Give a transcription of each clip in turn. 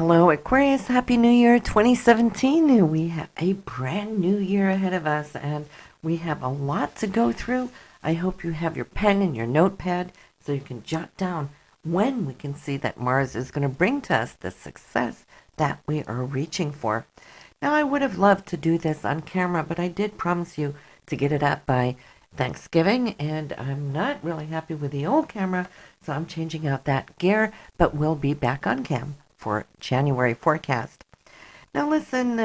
Hello, Aquarius. Happy New Year 2017. We have a brand new year ahead of us, and we have a lot to go through. I hope you have your pen and your notepad so you can jot down when we can see that Mars is going to bring to us the success that we are reaching for. Now, I would have loved to do this on camera, but I did promise you to get it up by Thanksgiving, and I'm not really happy with the old camera, so I'm changing out that gear, but we'll be back on cam for January forecast. Now listen,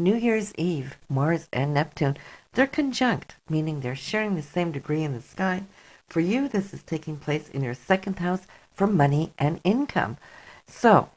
New Year's Eve, Mars and Neptune, they're conjunct, meaning they're sharing the same degree in the sky. For you, this is taking place in your second house for money and income. So,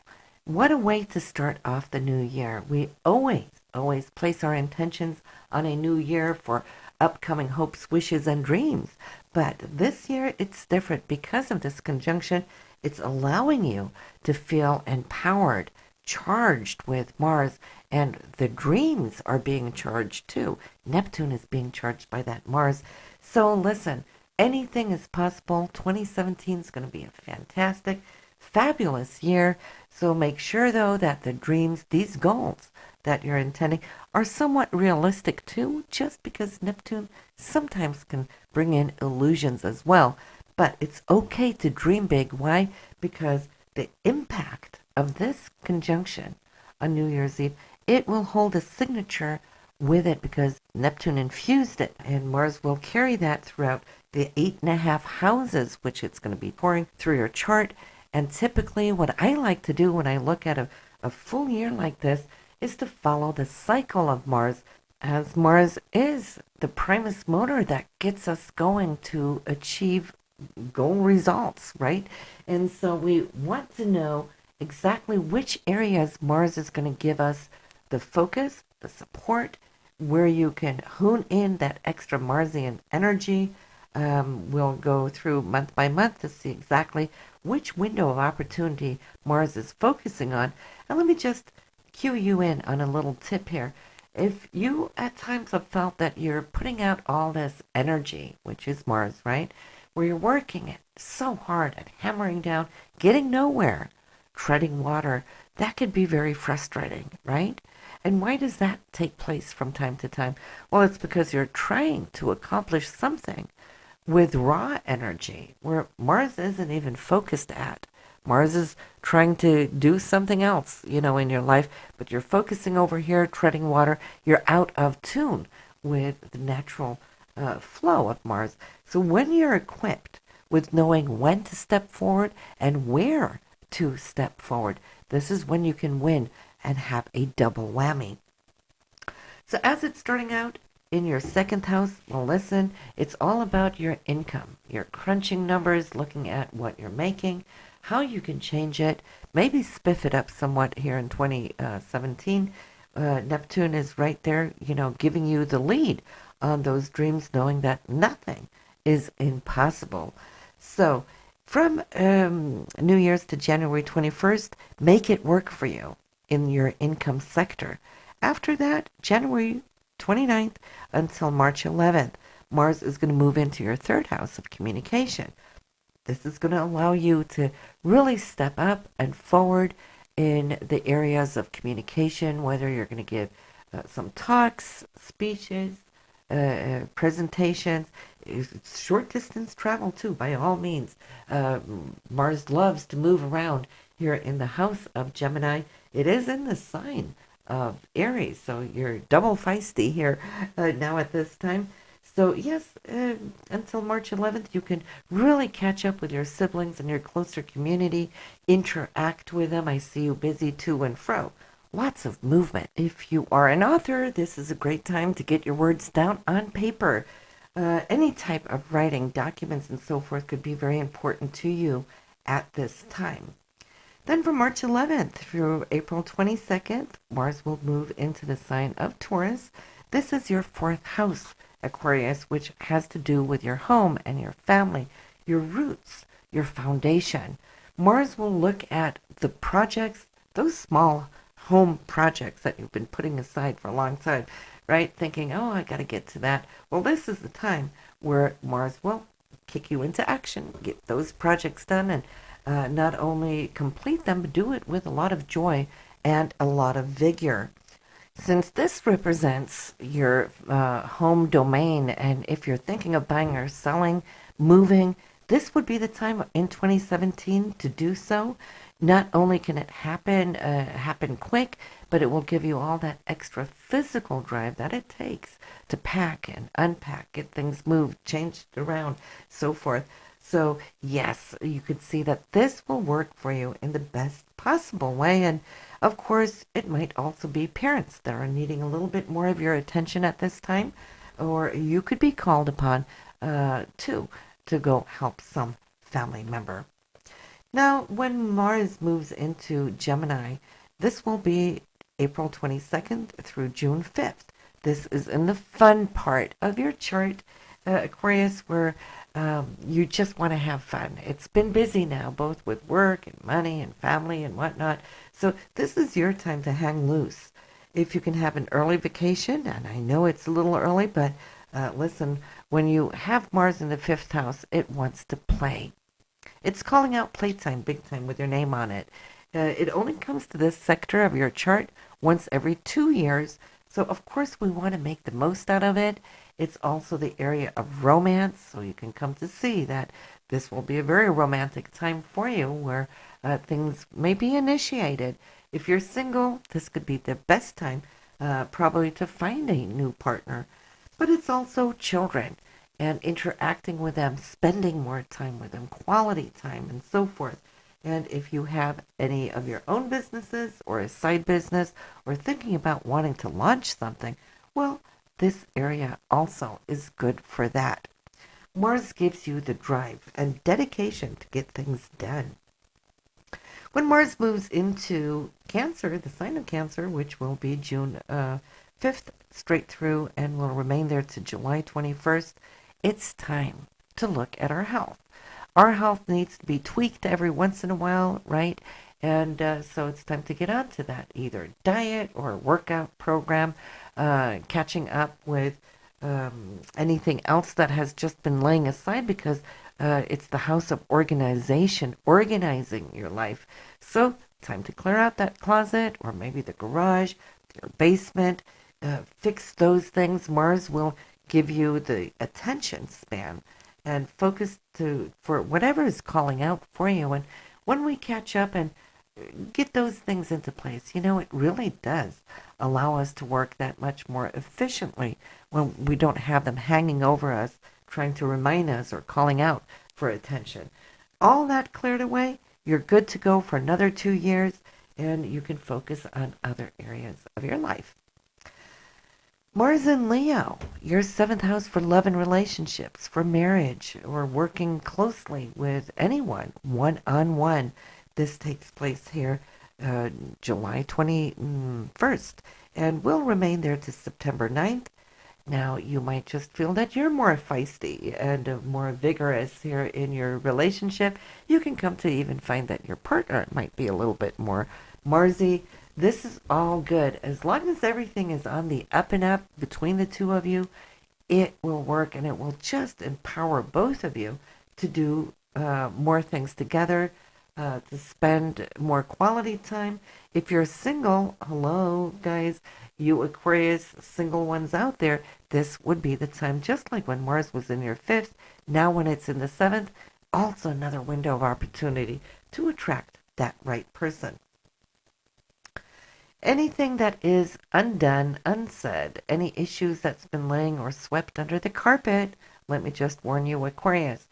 what a way to start off the new year. We always place our intentions on a new year for upcoming hopes, wishes, and dreams. But this year, it's different because of this conjunction. It's allowing you to feel empowered, charged with Mars, and the dreams are being charged too. Neptune is being charged by that Mars. So listen, anything is possible. 2017 is going to be a fantastic, fabulous year. So make sure, though, that the dreams, these goals that you're intending, are somewhat realistic too, just because Neptune sometimes can bring in illusions as well. But it's okay to dream big. Why? Because the impact of this conjunction on New Year's Eve, it will hold a signature with it because Neptune infused it, and Mars will carry that throughout the 8.5 houses, which it's going to be pouring through your chart. And typically, what I like to do when I look at a full year like this is to follow the cycle of Mars, as Mars is the primus motor that gets us going to achieve goal results, right? And so we want to know exactly which areas Mars is going to give us the focus, the support, where you can hone in that extra Marsian energy. We'll go through month by month to see exactly which window of opportunity Mars is focusing on. And let me just cue you in on a little tip here. If you at times have felt that you're putting out all this energy, which is Mars, right? Where you're working it so hard and hammering down, getting nowhere, treading water, that could be very frustrating, right? And why does that take place from time to time? Well, it's because you're trying to accomplish something with raw energy where Mars isn't even focused at. Mars is trying to do something else, in your life, but you're focusing over here, treading water. You're out of tune with the natural flow of Mars. So when you're equipped with knowing when to step forward and where to step forward, this is when you can win and have a double whammy. So as it's starting out in your second house, well, listen, it's all about your income. You're crunching numbers, looking at what you're making, how you can change it, maybe spiff it up somewhat here in 2017. Neptune is right there, giving you the lead on those dreams, knowing that nothing is impossible. So from New Year's to January 21st, make it work for you in your income sector. After that, January 29th until March 11th, Mars is going to move into your third house of communication. This is going to allow you to really step up and forward in the areas of communication, whether you're going to give some talks, speeches, presentations. It's short distance travel too, by all means. Mars loves to move around here in the house of Gemini. It is in the sign of Aries, so you're double feisty here now at this time. So yes, until March 11th, you can really catch up with your siblings and your closer community, interact with them. I see you busy to and fro. Lots of movement. If you are an author, this is a great time to get your words down on paper. Any type of writing, documents, and so forth could be very important to you at this time. Then from March 11th through April 22nd, Mars will move into the sign of Taurus. This is your fourth house, Aquarius, which has to do with your home and your family, your roots, your foundation. Mars will look at the projects, those small home projects that you've been putting aside for a long time, right? Thinking, oh, I got to get to that. Well, this is the time where Mars will kick you into action, get those projects done, and not only complete them, but do it with a lot of joy and a lot of vigor. Since this represents your home domain, and if you're thinking of buying or selling, moving, this would be the time in 2017 to do so. Not only can it happen quick, but it will give you all that extra physical drive that it takes to pack and unpack, get things moved, changed around, so forth. So yes, you could see that this will work for you in the best possible way. And of course, it might also be parents that are needing a little bit more of your attention at this time, or you could be called upon too to go help some family member. Now, when Mars moves into Gemini, this will be April 22nd through June 5th. This is in the fun part of your chart, Aquarius, where you just want to have fun. It's been busy now, both with work and money and family and whatnot. So this is your time to hang loose. If you can have an early vacation, and I know it's a little early, but listen, when you have Mars in the fifth house, it wants to play. It's calling out playtime, big time, with your name on it. It only comes to this sector of your chart once every 2 years, so of course we want to make the most out of it. It's also the area of romance, so you can come to see that this will be a very romantic time for you where things may be initiated. If you're single, this could be the best time probably to find a new partner. But it's also children and interacting with them, spending more time with them, quality time, and so forth. And if you have any of your own businesses or a side business or thinking about wanting to launch something, well, this area also is good for that. Mars gives you the drive and dedication to get things done. When Mars moves into Cancer, the sign of Cancer, which will be June 5th straight through and will remain there to July 21st, it's time to look at our health. Our health needs to be tweaked every once in a while, right? And so it's time to get onto that, either diet or workout program, catching up with anything else that has just been laying aside because it's the house of organization, organizing your life. So time to clear out that closet or maybe the garage, your basement, fix those things. Mars will give you the attention span and focus for whatever is calling out for you. And when we catch up and get those things into place, it really does allow us to work that much more efficiently when we don't have them hanging over us, trying to remind us or calling out for attention. All that cleared away, you're good to go for another 2 years, and you can focus on other areas of your life. Mars in Leo, your seventh house for love and relationships, for marriage, or working closely with anyone, one-on-one. This takes place here July 21st and will remain there to September 9th. Now, you might just feel that you're more feisty and more vigorous here in your relationship. You can come to even find that your partner might be a little bit more Marsy. This is all good. As long as everything is on the up and up between the two of you, it will work and it will just empower both of you to do more things together, to spend more quality time. If you're single, hello, guys, you Aquarius single ones out there, this would be the time, just like when Mars was in your fifth, now when it's in the seventh, also another window of opportunity to attract that right person. Anything that is undone, unsaid, any issues that's been laying or swept under the carpet, let me just warn you, Aquarius,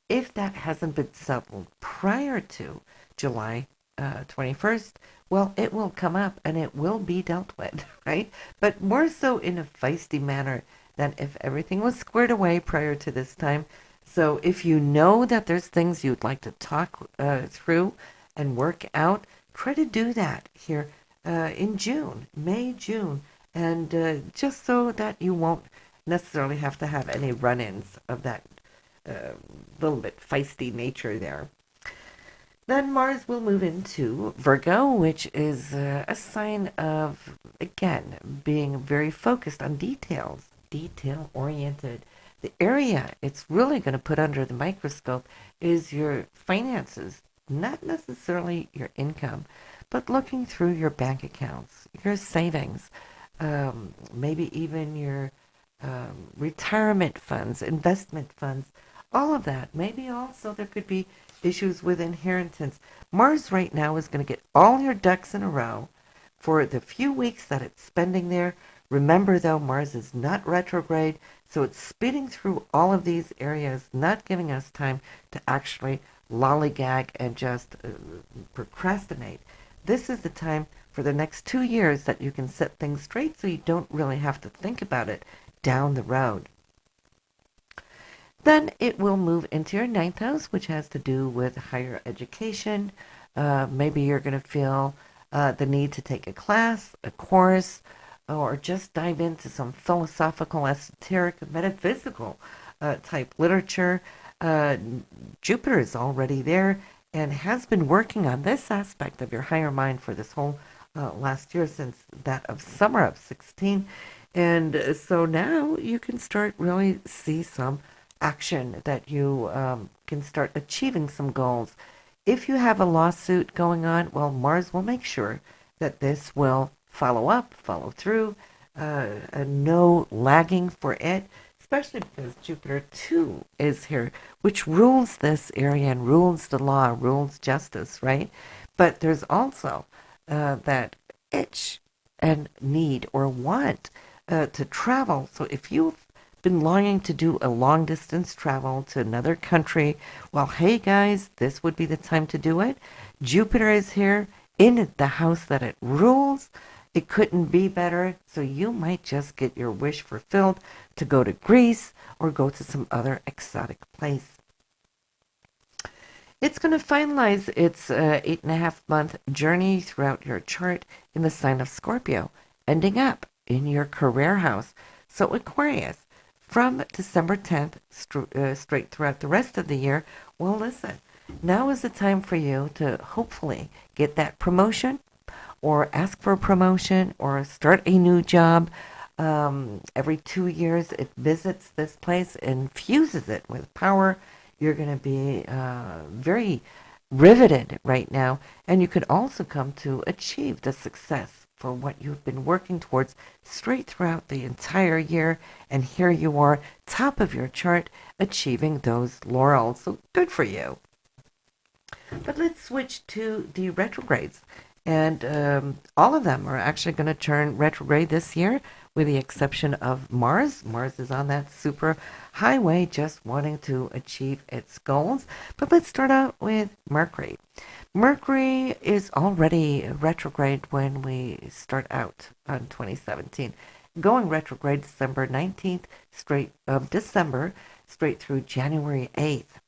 if that hasn't been settled prior to July 21st, well, it will come up and it will be dealt with, right? But more so in a feisty manner than if everything was squared away prior to this time. So if you know that there's things you'd like to talk through and work out, try to do that here in June, May, June, and just so that you won't necessarily have to have any run-ins of that little bit feisty nature there. Then Mars will move into Virgo, which is a sign of, again, being very focused on details, detail-oriented. The area it's really going to put under the microscope is your finances, not necessarily your income, but looking through your bank accounts, your savings, maybe even your retirement funds, investment funds, all of that. Maybe also there could be issues with inheritance. Mars right now is going to get all your ducks in a row for the few weeks that it's spending there. Remember, though, Mars is not retrograde, so it's speeding through all of these areas, not giving us time to actually lollygag and just procrastinate. This is the time for the next 2 years that you can set things straight so you don't really have to think about it down the road. Then it will move into your ninth house, which has to do with higher education. Maybe you're going to feel the need to take a class, a course, or just dive into some philosophical, esoteric, metaphysical type literature. Uh, Jupiter is already there and has been working on this aspect of your higher mind for this whole last year, since that of summer of 16. And so now you can start really see some action, that you can start achieving some goals. If you have a lawsuit going on, well, Mars will make sure that this will follow up, follow through, no lagging for it, especially because Jupiter too is here, which rules this area and rules the law, rules justice, right? But there's also that itch and need or want to travel. So if you've been longing to do a long distance travel to another country, well, hey guys, this would be the time to do it. Jupiter is here in the house that it rules. It couldn't be better, so you might just get your wish fulfilled to go to Greece or go to some other exotic place. It's going to finalize its 8.5 month journey throughout your chart in the sign of Scorpio, ending up in your career house. So Aquarius, from December 10th straight throughout the rest of the year, well, listen, now is the time for you to hopefully get that promotion or ask for a promotion or start a new job. Every 2 years, it visits this place and fuses it with power. You're going to be very riveted right now, and you could also come to achieve the success for what you've been working towards straight throughout the entire year, and here you are, top of your chart, achieving those laurels. So good for you. But let's switch to the retrogrades. And all of them are actually going to turn retrograde this year, with the exception of Mars. Mars is on that super highway, just wanting to achieve its goals. But let's start out with Mercury. Mercury is already retrograde when we start out on 2017. Going retrograde December 19th, straight of December, straight through January 8th.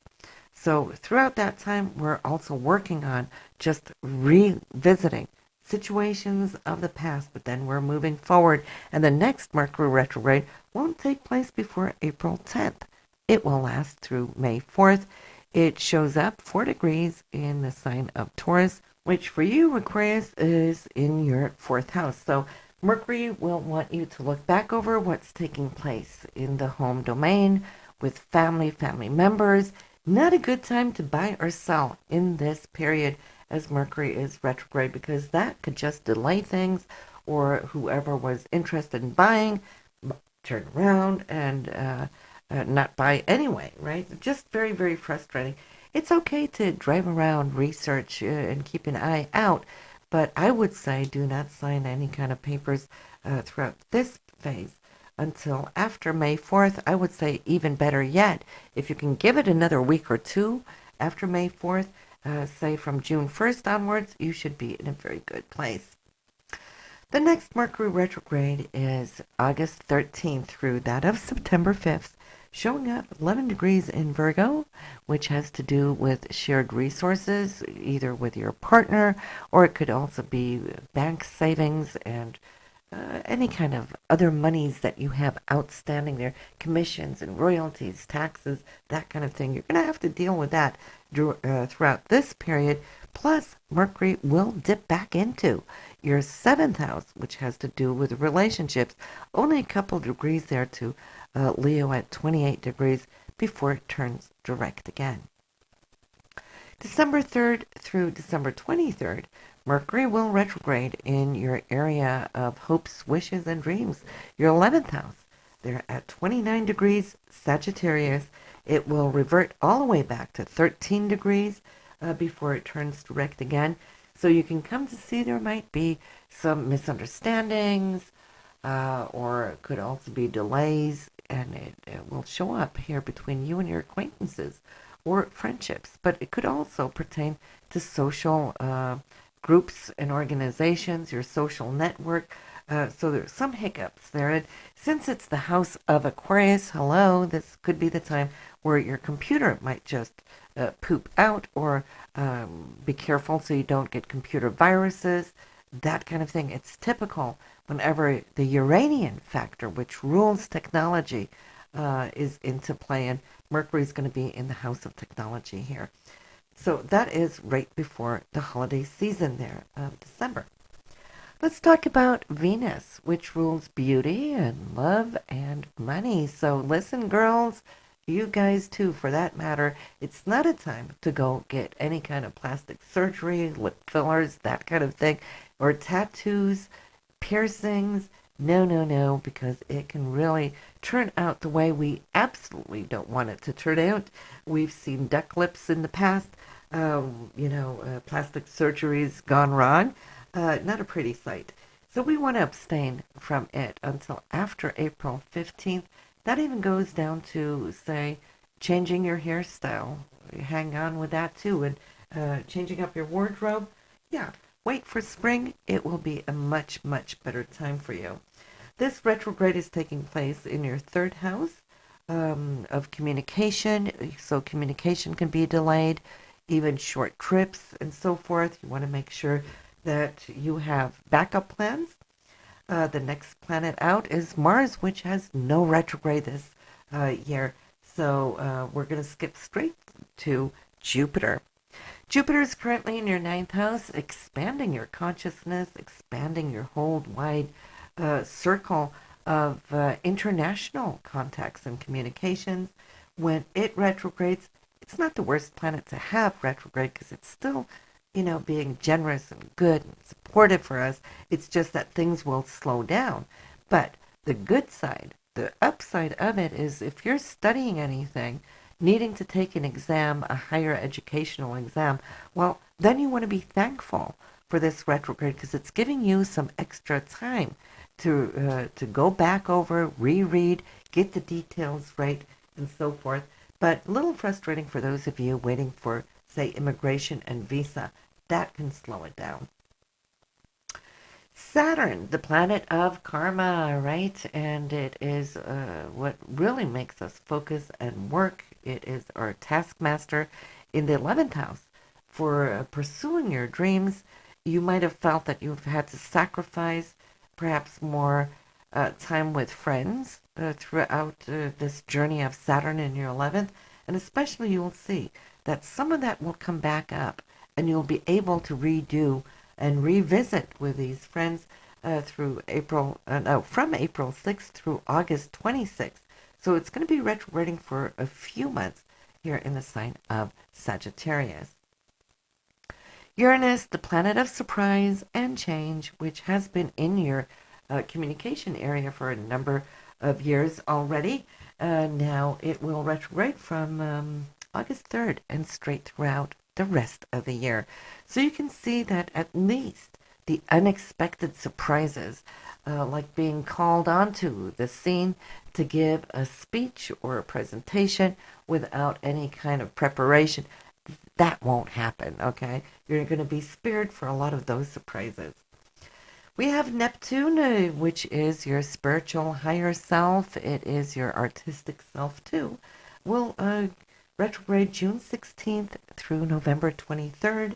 So throughout that time, we're also working on just revisiting situations of the past, but then we're moving forward. And the next Mercury retrograde won't take place before April 10th. It will last through May 4th. It shows up 4 degrees in the sign of Taurus, which for you, Aquarius, is in your 4th house. So Mercury will want you to look back over what's taking place in the home domain with family members. Not a good time to buy or sell in this period as Mercury is retrograde, because that could just delay things, or whoever was interested in buying turn around and not buy anyway, right? Just very, very frustrating. It's okay to drive around, research, and keep an eye out, but I would say do not sign any kind of papers throughout this phase until after May 4th. I would say even better yet, if you can give it another week or two after May 4th, say from June 1st onwards, you should be in a very good place. The next Mercury retrograde is August 13th through that of September 5th, showing up 11 degrees in Virgo, which has to do with shared resources, either with your partner, or it could also be bank savings and any kind of other monies that you have outstanding there, commissions and royalties, taxes, that kind of thing. You're going to have to deal with that throughout this period. Plus, Mercury will dip back into your 7th house, which has to do with relationships. Only a couple degrees there to Leo at 28 degrees before it turns direct again. December 3rd through December 23rd, Mercury will retrograde in your area of hopes, wishes, and dreams, your 11th house. They're at 29 degrees Sagittarius. It will revert all the way back to 13 degrees before it turns direct again. So you can come to see there might be some misunderstandings, or it could also be delays, and it will show up here between you and your acquaintances or friendships. But it could also pertain to social groups and organizations, your social network. So there's some hiccups there. And since it's the house of Aquarius, hello, this could be the time where your computer might just poop out, or be careful so you don't get computer viruses, that kind of thing. It's typical whenever the Uranian factor, which rules technology, is into play, and Mercury is going to be in the house of technology here. So that is right before the holiday season there of December. Let's talk about Venus, which rules beauty and love and money. So listen, girls, you guys too, for that matter, it's not a time to go get any kind of plastic surgery, lip fillers, that kind of thing, or tattoos, piercings. No, no, no, because it can really turn out the way we absolutely don't want it to turn out. We've seen duck lips in the past, plastic surgeries gone wrong. Not a pretty sight. So we want to abstain from it until after April 15th. That even goes down to, say, changing your hairstyle. Hang on with that too. And changing up your wardrobe. Yeah, wait for spring. It will be a much, much better time for you. This retrograde is taking place in your third house of communication. So communication can be delayed, even short trips and so forth. You want to make sure that you have backup plans. The next planet out is Mars, which has no retrograde this year. So we're going to skip straight to Jupiter. Jupiter is currently in your ninth house, expanding your consciousness, expanding your whole wide circle of international contacts and communications. When it retrogrades, it's not the worst planet to have retrograde because it's still, being generous and good and supportive for us. It's just that things will slow down. But the good side, the upside of it is if you're studying anything, needing to take an exam, a higher educational exam, well, then you want to be thankful for this retrograde because it's giving you some extra time to go back over, reread, get the details right, and so forth. But a little frustrating for those of you waiting for, say, immigration and visa. That can slow it down. Saturn, the planet of karma, right? And it is what really makes us focus and work. It is our taskmaster in the 11th house. For pursuing your dreams, you might have felt that you've had to sacrifice perhaps more time with friends throughout this journey of Saturn in your 11th. And especially you'll see that some of that will come back up, and you'll be able to redo and revisit with these friends through from April 6th through August 26th. So it's going to be retrograding for a few months here in the sign of Sagittarius. Uranus, the planet of surprise and change, which has been in your communication area for a number of years already. Now it will retrograde from August 3rd and straight throughout the rest of the year. So you can see that at least the unexpected surprises, like being called onto the scene to give a speech or a presentation without any kind of preparation, that won't happen, okay? You're going to be spared for a lot of those surprises. We have Neptune, which is your spiritual higher self. It is your artistic self, too. Will retrograde June 16th through November 23rd,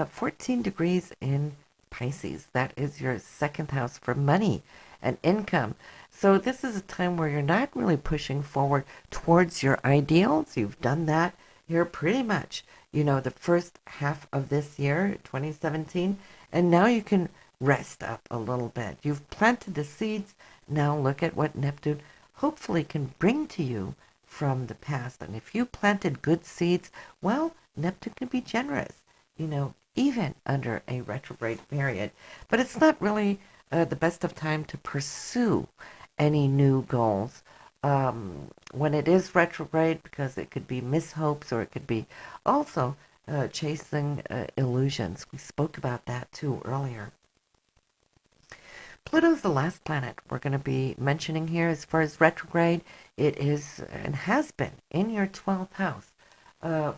14 degrees in Pisces. That is your second house for money and income. So this is a time where you're not really pushing forward towards your ideals. You've done that here pretty much, the first half of this year, 2017, and now you can rest up a little bit. You've planted the seeds. Now look at what Neptune hopefully can bring to you from the past. And if you planted good seeds, well, Neptune can be generous, even under a retrograde period. But it's not really the best of time to pursue any new goals when it is retrograde, because it could be mishopes or it could be also chasing illusions. We spoke about that too earlier. Pluto's the last planet we're going to be mentioning here as far as retrograde. It is and has been in your 12th house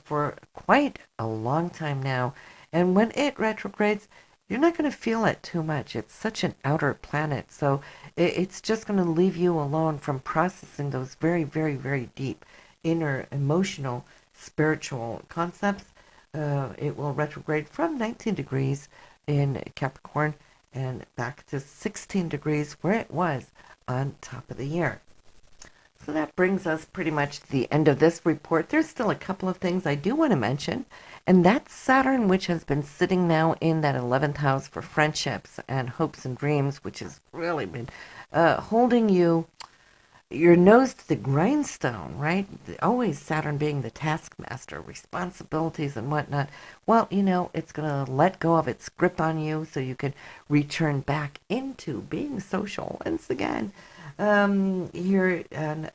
for quite a long time now. And when it retrogrades, you're not going to feel it too much. It's such an outer planet. So it's just going to leave you alone from processing those very, very, very deep inner emotional, spiritual concepts. It will retrograde from 19 degrees in Capricorn and back to 16 degrees where it was on top of the year. So that brings us pretty much to the end of this report. There's still a couple of things I do want to mention, and that's Saturn, which has been sitting now in that 11th house for friendships and hopes and dreams, which has really been holding your nose to the grindstone, right? Always Saturn being the taskmaster, responsibilities and whatnot. Well, it's going to let go of its grip on you so you can return back into being social once again. Here on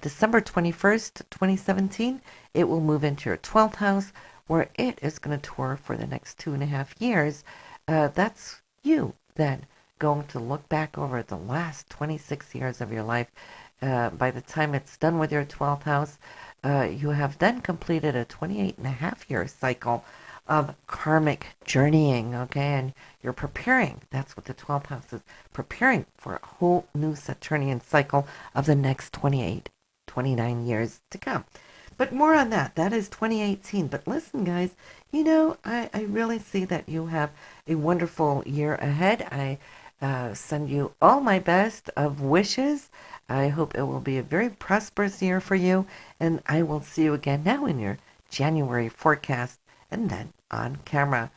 December 21st, 2017, it will move into your 12th house where it is going to tour for the next 2.5 years. That's you then going to look back over the last 26 years of your life. By the time it's done with your 12th house, you have then completed a 28.5 year cycle of karmic journeying, okay? And you're preparing. That's what the 12th house is, preparing for a whole new Saturnian cycle of the next 28, 29 years to come. But more on that. That is 2018. But listen, guys, I really see that you have a wonderful year ahead. I send you all my best of wishes. I hope it will be a very prosperous year for you, and I will see you again now in your January forecast and then on camera.